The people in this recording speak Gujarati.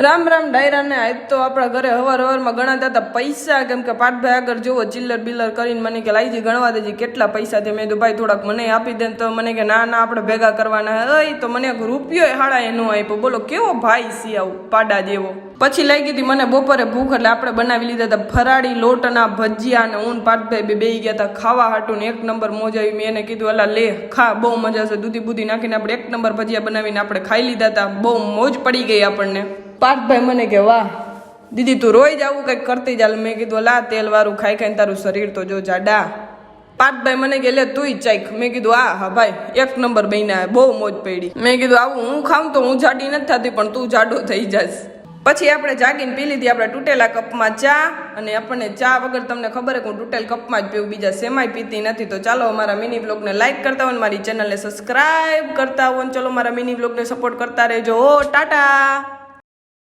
રામ રામ ડાયરા ને આજ તો આપણા ઘરે હવારમાં ગણાતા હતા પૈસા, કેમ કે પાઠભાઈ આગળ જોવો ચિલ્લર બિલ્લર કરીને મને કે લાઈજી ગણવા દેજી કેટલા પૈસા છે. મેં કીધું ભાઈ થોડાક મને આપી દે. તો મને કે ના ના આપણે ભેગા કરવાના હોય. તો મને રૂપિયો હાડા એ નો આપ્યો. બોલો કેવો ભાઈ સી આવું પાડા જેવો. પછી લઈ ગઈ હતી મને બપોરે ભૂખ, એટલે આપણે બનાવી લીધા હતા ફરાળી લોટના ભજીયા અને ઊન પાઠભાઈ બે ગયા હતા ખાવા હાટું ને એક નંબર મોજ આવી. મેં એને કીધું અલા લે ખા, બહુ મજા છે. દૂધી બુધી નાખીને આપણે એક નંબર ભજીયા બનાવીને આપણે ખાઈ લીધા હતા. બહુ મોજ પડી ગઈ આપણને. પાઠભાઈ મને કે વાહ દીદી તું રોઈ જ આવું કંઈક કરતી ચાલ. મેં કીધું લા તેલ વાળું ખાઈ ખાઈને તારું શરીર તો જો જાડા. પાઠભાઈ મને કે લે તુંય ચાખ. મેં કીધું હા ભાઈ એક નંબર બન્યા, બહુ મોજ પડી. મેં કીધું આવું હું ખાઉં તો હું જાડી નથી થતી, પણ તું જાડો થઈ જાશ. પછી આપણે જાગીને પી લીધી આપણે તૂટેલા કપમાં ચા. અને આપણને ચા વગર તમને ખબર છે કે હું તૂટેલ કપમાં જ પીવું, બીજા સેમાય પીતી નથી. તો ચાલો અમારા મિની બ્લોગને લાઈક કરતા હોય ને મારી ચેનલને સબસ્ક્રાઈબ કરતા હોય ને ચલો મારા મિની બ્લોગને સપોર્ટ કરતા રહેજો. ટાટા.